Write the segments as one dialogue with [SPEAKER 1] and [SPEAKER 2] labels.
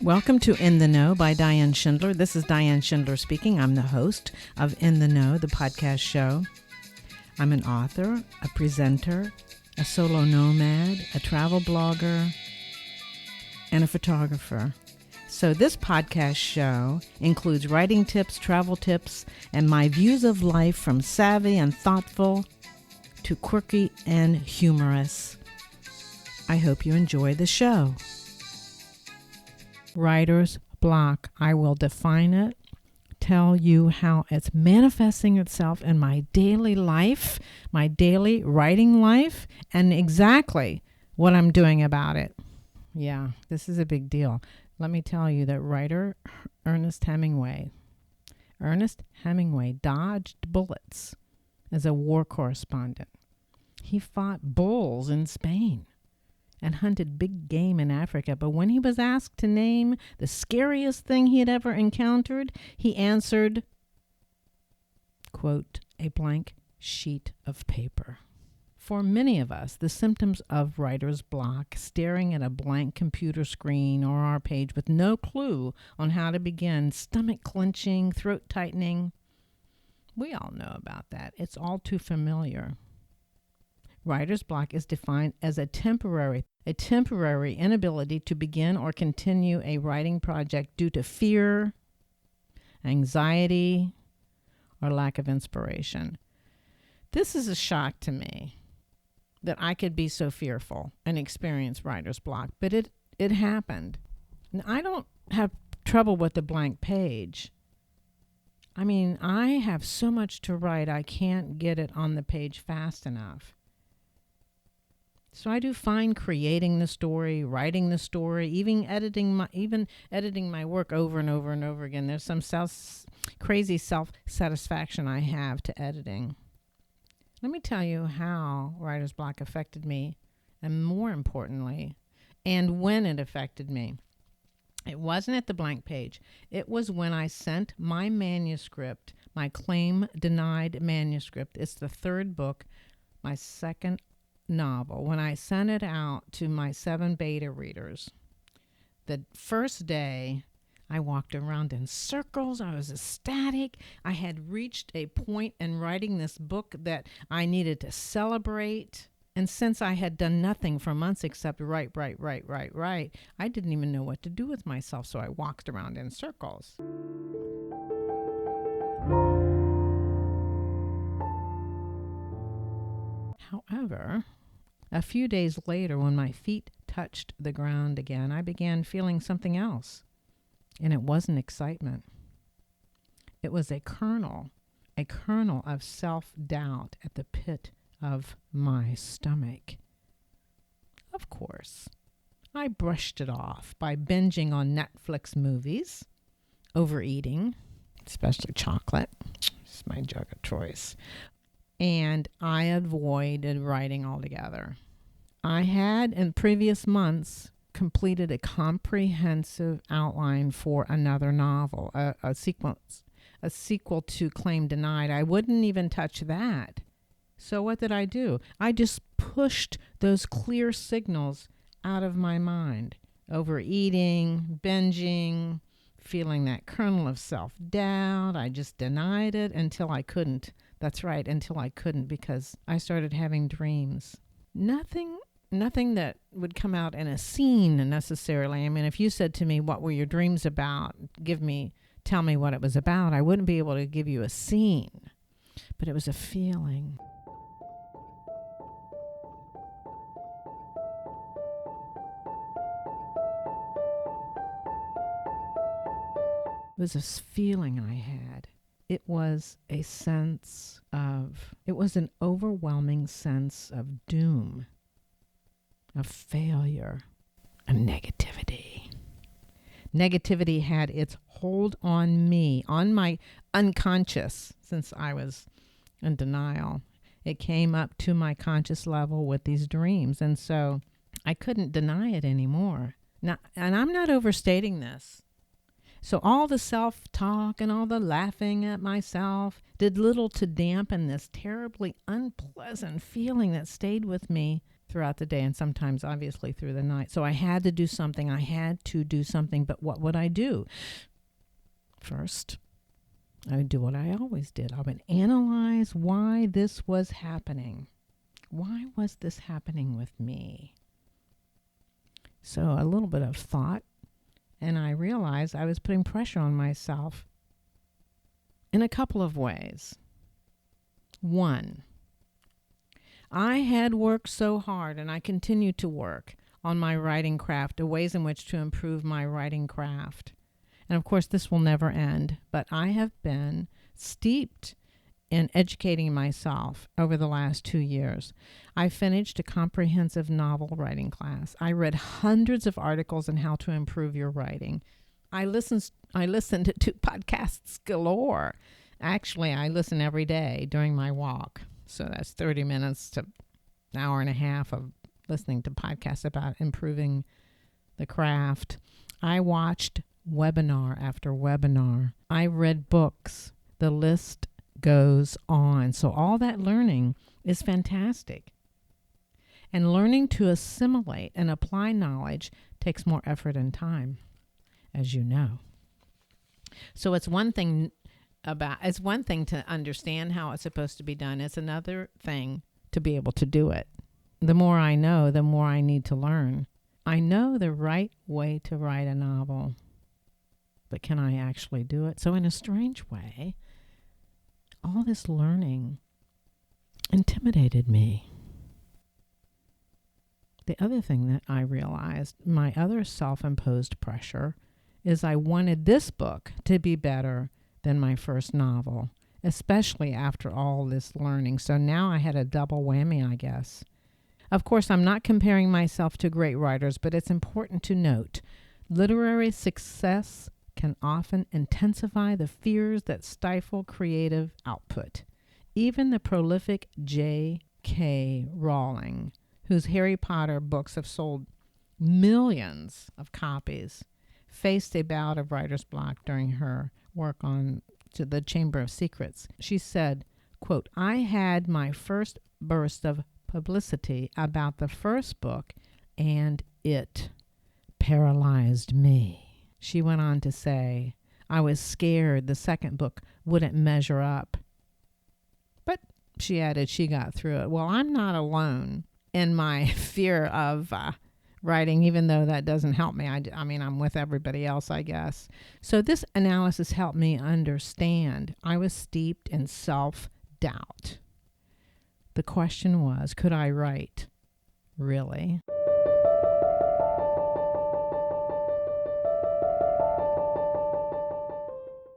[SPEAKER 1] Welcome to In the Know by Diane Schindler. This is Diane Schindler speaking. I'm the host of In the Know, the podcast show. I'm an author, a presenter, a solo nomad, a travel blogger, and a photographer. So this podcast show includes writing tips, travel tips, and my views of life from savvy and thoughtful to quirky and humorous. I hope you enjoy the show. Writer's block. I will define it, tell you how it's manifesting itself in my daily life, my daily writing life, and exactly what I'm doing about it. Yeah, this is a big deal. Let me tell you that writer Ernest Hemingway dodged bullets as a war correspondent. He fought bulls in Spain and hunted big game in Africa. But when he was asked to name the scariest thing he had ever encountered, he answered, quote, a blank sheet of paper. For many of us, the symptoms of writer's block, staring at a blank computer screen or our page with no clue on how to begin, stomach clenching, throat tightening, we all know about that. It's all too familiar. Writer's block is defined as a temporary inability to begin or continue a writing project due to fear, anxiety, or lack of inspiration. This is a shock to me that I could be so fearful and experience writer's block, but it happened. And I don't have trouble with the blank page. I mean, I have so much to write, I can't get it on the page fast enough. So I do fine creating the story, writing the story, even editing my work over and over and over again. There's some crazy self-satisfaction I have to editing. Let me tell you how writer's block affected me, and more importantly, and when it affected me. It wasn't at the blank page. It was when I sent my manuscript, my claim-denied manuscript. It's the third book, my second novel, when I sent it out to my 7 beta readers. The first day, I walked around in circles. I was ecstatic. I had reached a point in writing this book that I needed to celebrate. And since I had done nothing for months except write, I didn't even know what to do with myself, so I walked around in circles. However, a few days later, when my feet touched the ground again, I began feeling something else. And it wasn't excitement. It was a kernel of self-doubt at the pit of my stomach. Of course, I brushed it off by binging on Netflix movies, overeating, especially chocolate. It's my drug of choice. And I avoided writing altogether. I had, in previous months, completed a comprehensive outline for another novel, a sequel to Claim Denied. I wouldn't even touch that. So what did I do? I just pushed those clear signals out of my mind. Overeating, binging, feeling that kernel of self-doubt. I just denied it until I couldn't. That's right, until I couldn't, because I started having dreams. Nothing that would come out in a scene necessarily. I mean, if you said to me, what were your dreams about? Tell me what it was about. I wouldn't be able to give you a scene, but it was a feeling. It was a feeling I had. It was an overwhelming sense of doom, of failure, and negativity. Negativity had its hold on me, on my unconscious, since I was in denial. It came up to my conscious level with these dreams, and so I couldn't deny it anymore. Now, and I'm not overstating this. So all the self-talk and all the laughing at myself did little to dampen this terribly unpleasant feeling that stayed with me throughout the day and sometimes obviously through the night. So I had to do something. But what would I do? First, I would do what I always did. I would analyze why this was happening. Why was this happening with me? So a little bit of thought, and I realized I was putting pressure on myself in a couple of ways. One, I had worked so hard, and I continue to work on my writing craft, the ways in which to improve my writing craft. And of course, this will never end, but I have been steeped in educating myself over the last 2 years. I finished a comprehensive novel writing class. I read hundreds of articles on how to improve your writing. I listened to podcasts galore. Actually, I listen every day during my walk. So that's 30 minutes to an hour and a half of listening to podcasts about improving the craft. I watched webinar after webinar. I read books. The list goes on. So all that learning is fantastic. And learning to assimilate and apply knowledge takes more effort and time, as you know. So it's one thing to understand how it's supposed to be done. It's another thing to be able to do it. The more I know, the more I need to learn. I know the right way to write a novel, but can I actually do it? So in a strange way, all this learning intimidated me. The other thing that I realized, my other self-imposed pressure, is I wanted this book to be better than my first novel, especially after all this learning. So now I had a double whammy, I guess. Of course, I'm not comparing myself to great writers, but it's important to note, literary success can often intensify the fears that stifle creative output. Even the prolific J.K. Rowling, whose Harry Potter books have sold millions of copies, faced a bout of writer's block during her work on to the Chamber of Secrets. She said, quote, "I had my first burst of publicity about the first book, and it paralyzed me." She went on to say, "I was scared the second book wouldn't measure up." But she added she got through it. Well, I'm not alone in my fear of writing, even though that doesn't help me. I mean, I'm with everybody else, I guess. So this analysis helped me understand I was steeped in self-doubt. The question was, could I write? Really?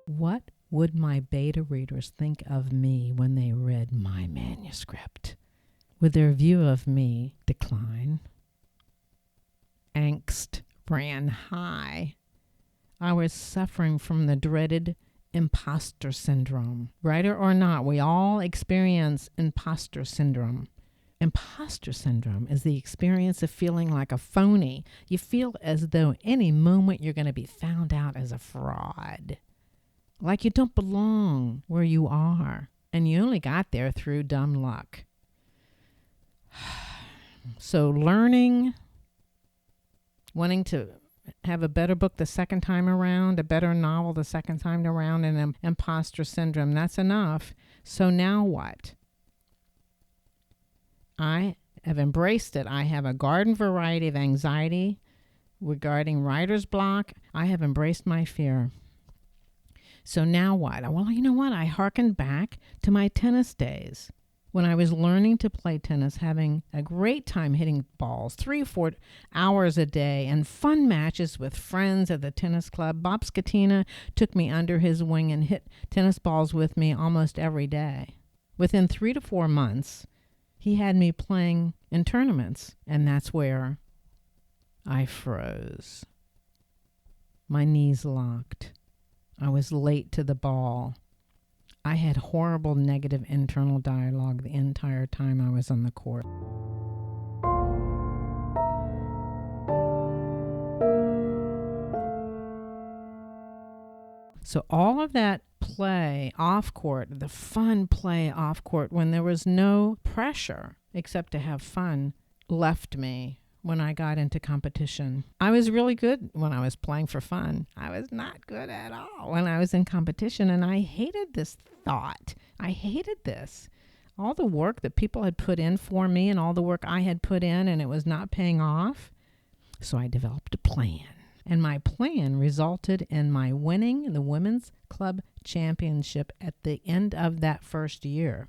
[SPEAKER 1] What would my beta readers think of me when they read my manuscript? Would their view of me decline? Angst ran high. I was suffering from the dreaded imposter syndrome. Writer or not, we all experience imposter syndrome. Imposter syndrome is the experience of feeling like a phony. You feel as though any moment you're going to be found out as a fraud. Like you don't belong where you are, and you only got there through dumb luck. So learning, wanting to have a better book the second time around, a better novel the second time around, and imposter syndrome, that's enough. So now what? I have embraced it. I have a garden variety of anxiety regarding writer's block. I have embraced my fear. So now what? Well, you know what? I hearkened back to my tennis days when I was learning to play tennis, having a great time hitting balls 3-4 hours a day, and fun matches with friends at the tennis club. Bob Scatina took me under his wing and hit tennis balls with me almost every day. Within 3 to 4 months, he had me playing in tournaments, and that's where I froze. My knees locked. I was late to the ball. I had horrible negative internal dialogue the entire time I was on the court. So all of that play off court, the fun play off court, when there was no pressure except to have fun, left me when I got into competition. I was really good when I was playing for fun. I was not good at all when I was in competition, and I hated this thought. I hated this. All the work that people had put in for me and all the work I had put in, and it was not paying off. So I developed a plan. And my plan resulted in my winning the Women's Club Championship at the end of that first year.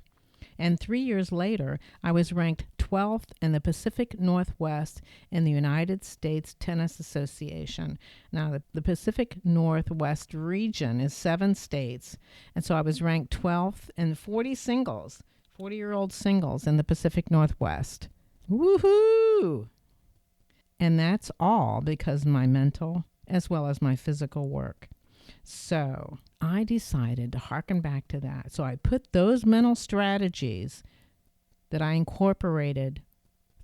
[SPEAKER 1] And 3 years later, I was ranked 12th in the Pacific Northwest in the United States Tennis Association. Now, the Pacific Northwest region is 7 states. And so I was ranked 12th in 40-year-old singles in the Pacific Northwest. Woohoo! And that's all because of my mental as well as my physical work. So I decided to hearken back to that. So I put those mental strategies that I incorporated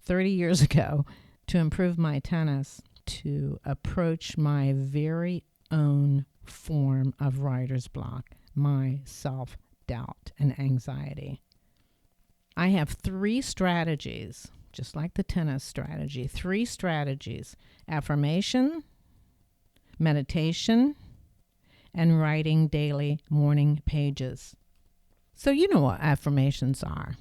[SPEAKER 1] 30 years ago to improve my tennis to approach my very own form of writer's block, my self-doubt and anxiety. I have 3 strategies, just like the tennis strategy, 3 strategies: affirmation, meditation, and writing daily morning pages. So you know what affirmations are.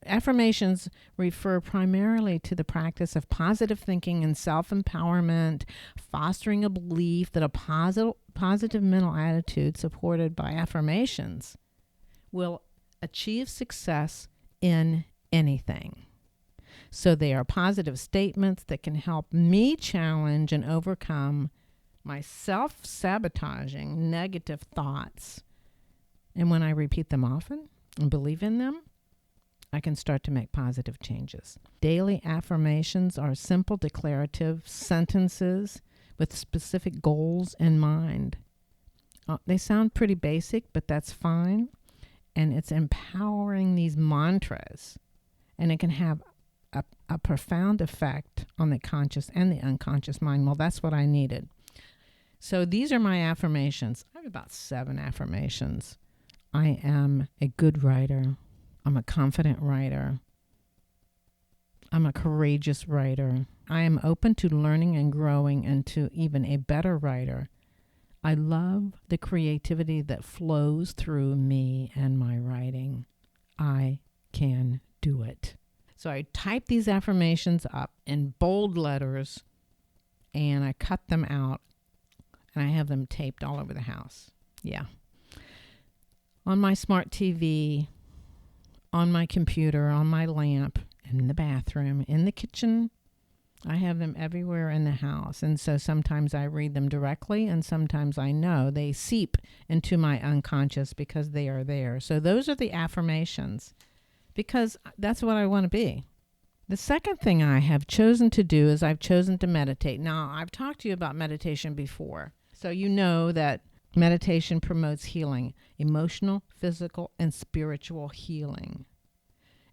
[SPEAKER 1] Affirmations refer primarily to the practice of positive thinking and self-empowerment, fostering a belief that a positive mental attitude supported by affirmations will achieve success in anything. So they are positive statements that can help me challenge and overcome my self-sabotaging negative thoughts. And when I repeat them often and believe in them, I can start to make positive changes. Daily affirmations are simple declarative sentences with specific goals in mind. They sound pretty basic, but that's fine. And it's empowering these mantras. And it can have a profound effect on the conscious and the unconscious mind. Well, that's what I needed. So these are my affirmations. I have about 7 affirmations. I am a good writer. I'm a confident writer. I'm a courageous writer. I am open to learning and growing into even a better writer. I love the creativity that flows through me and my writing. I can do it. So I type these affirmations up in bold letters and I cut them out and I have them taped all over the house. Yeah. On my smart TV, on my computer, on my lamp, in the bathroom, in the kitchen. I have them everywhere in the house. And so sometimes I read them directly and sometimes I know they seep into my unconscious because they are there. So those are the affirmations because that's what I want to be. The second thing I have chosen to do is I've chosen to meditate. Now, I've talked to you about meditation before. So you know that meditation promotes healing, emotional, physical, and spiritual healing.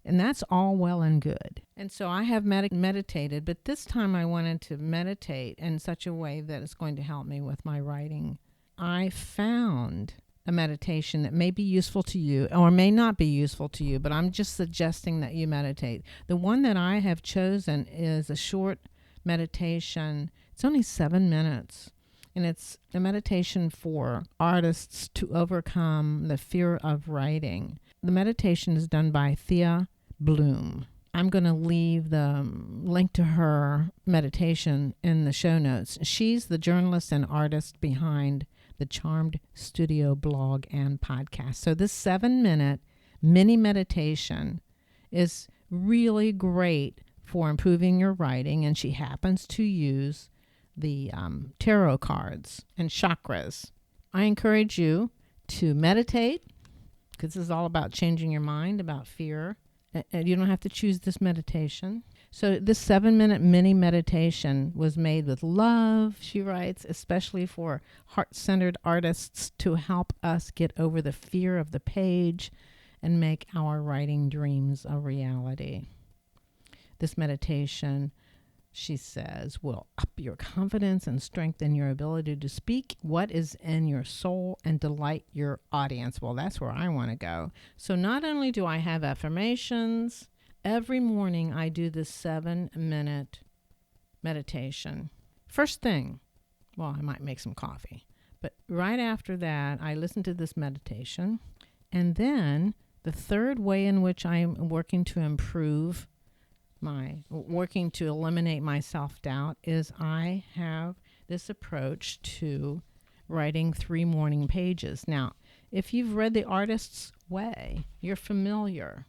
[SPEAKER 1] And that's all well and good. And so I have meditated, but this time I wanted to meditate in such a way that it's going to help me with my writing. I found a meditation that may be useful to you or may not be useful to you, but I'm just suggesting that you meditate. The one that I have chosen is a short meditation. It's only 7 minutes. And it's a meditation for artists to overcome the fear of writing. The meditation is done by Thea Bloom. I'm going to leave the link to her meditation in the show notes. She's the journalist and artist behind the Charmed Studio blog and podcast. So this 7-minute mini meditation is really great for improving your writing, and she happens to use the tarot cards and chakras. I encourage you to meditate because this is all about changing your mind about fear. And you don't have to choose this meditation. So this 7-minute mini meditation was made with love, she writes, especially for heart-centered artists to help us get over the fear of the page and make our writing dreams a reality. This meditation, she says, will up your confidence and strengthen your ability to speak what is in your soul and delight your audience. Well, that's where I want to go. So not only do I have affirmations, Every morning I do this 7-minute meditation. First thing, well, I might make some coffee, but right after that, I listen to this meditation. And then the third way in which I'm working to working to eliminate my self-doubt is I have this approach to writing 3 morning pages. Now, if you've read The Artist's Way, you're familiar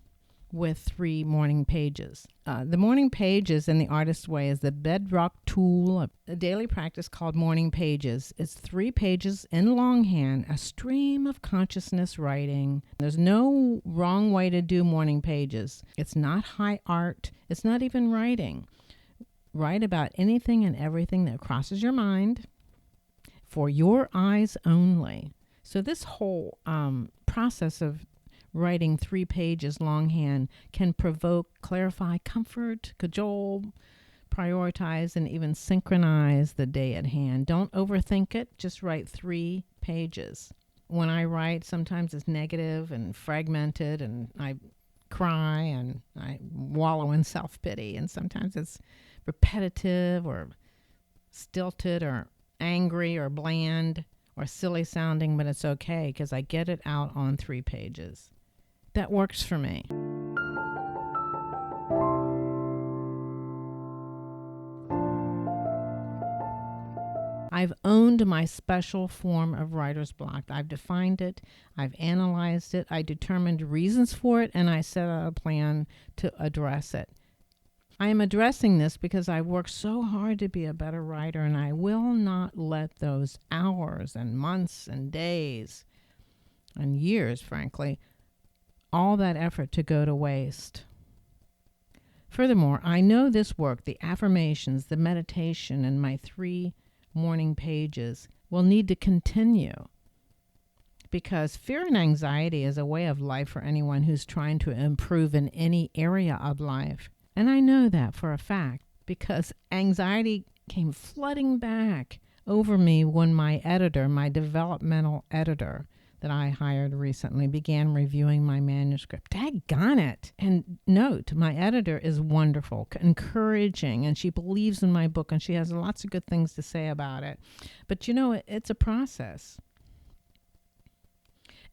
[SPEAKER 1] with 3 morning pages. The morning pages in The Artist's Way is the bedrock tool of a daily practice called morning pages. It's 3 pages in longhand, a stream of consciousness writing. There's no wrong way to do morning pages. It's not high art. It's not even writing. Write about anything and everything that crosses your mind for your eyes only. So this whole process of writing 3 pages longhand can provoke, clarify, comfort, cajole, prioritize, and even synchronize the day at hand. Don't overthink it. Just write 3 pages. When I write, sometimes it's negative and fragmented, and I cry and I wallow in self-pity, and sometimes it's repetitive or stilted or angry or bland or silly sounding, but it's okay because I get it out on 3 pages. That works for me. I've owned my special form of writer's block. I've defined it. I've analyzed it. I determined reasons for it, and I set out a plan to address it. I am addressing this because I worked so hard to be a better writer, and I will not let those hours and months and days and years, frankly, all that effort to go to waste. Furthermore, I know this work, the affirmations, the meditation, and my 3 morning pages will need to continue because fear and anxiety is a way of life for anyone who's trying to improve in any area of life. And I know that for a fact because anxiety came flooding back over me when my editor, my developmental editor that I hired recently, began reviewing my manuscript. Daggone it. And note, my editor is wonderful, encouraging, and she believes in my book, and she has lots of good things to say about it. But it's a process.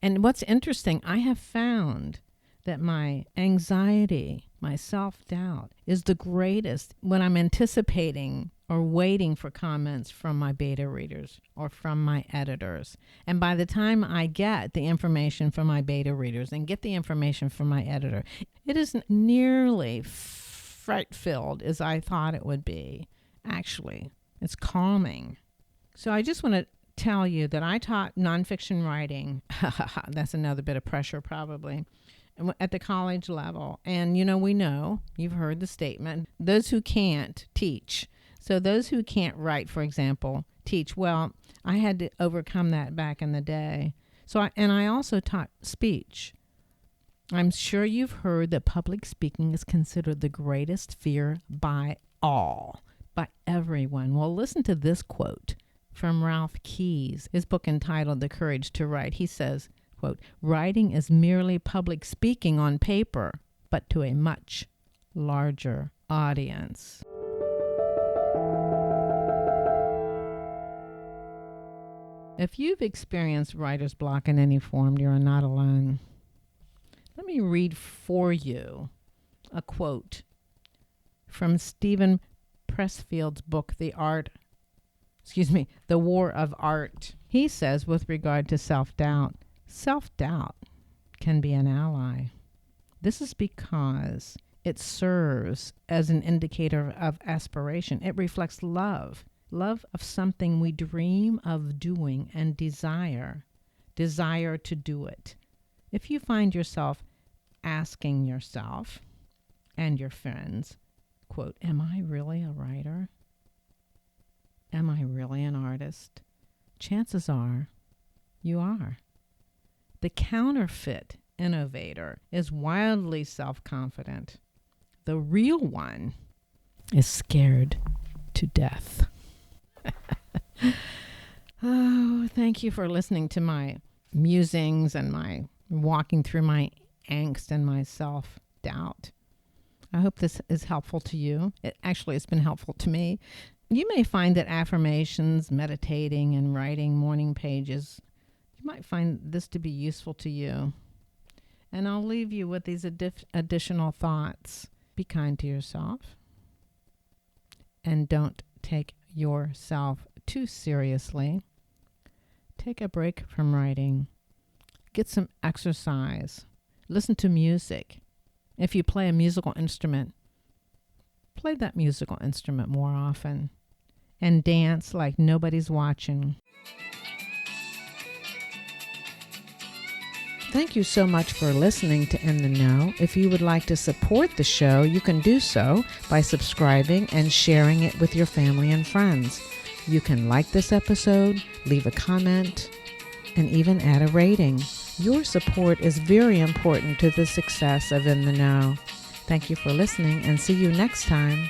[SPEAKER 1] And what's interesting, I have found that my anxiety, my self-doubt, is the greatest when I'm anticipating or waiting for comments from my beta readers or from my editors. And by the time I get the information from my beta readers and get the information from my editor, it isn't nearly fright-filled as I thought it would be. Actually, it's calming. So I just want to tell you that I taught nonfiction writing. That's another bit of pressure probably. At the college level. And we know, you've heard the statement, those who can't teach. So those who can't write, for example, teach. Well, I had to overcome that back in the day. I also taught speech. I'm sure you've heard that public speaking is considered the greatest fear by all, by everyone. Well, listen to this quote from Ralph Keyes, his book entitled The Courage to Write. He says, quote, "Writing is merely public speaking on paper, but to a much larger audience." If you've experienced writer's block in any form, you're not alone. Let me read for you a quote from Steven Pressfield's book, The War of Art. He says, with regard to self-doubt can be an ally. This is because it serves as an indicator of aspiration. It reflects love of something we dream of doing and desire to do it. If you find yourself asking yourself and your friends, quote, "Am I really a writer? Am I really an artist?" Chances are you are. The counterfeit innovator is wildly self-confident. The real one is scared to death. Oh, thank you for listening to my musings and my walking through my angst and my self-doubt. I hope this is helpful to you. It's been helpful to me. You may find that affirmations, meditating, and writing morning pages, you might find this to be useful to you. And I'll leave you with these additional thoughts. Be kind to yourself. And don't take yourself too seriously. Take a break from writing. Get some exercise. Listen to music. If you play a musical instrument, play that musical instrument more often. And dance like nobody's watching. Thank you so much for listening to In the Know. If you would like to support the show, you can do so by subscribing and sharing it with your family and friends. You can like this episode, leave a comment, and even add a rating. Your support is very important to the success of In the Know. Thank you for listening, and see you next time.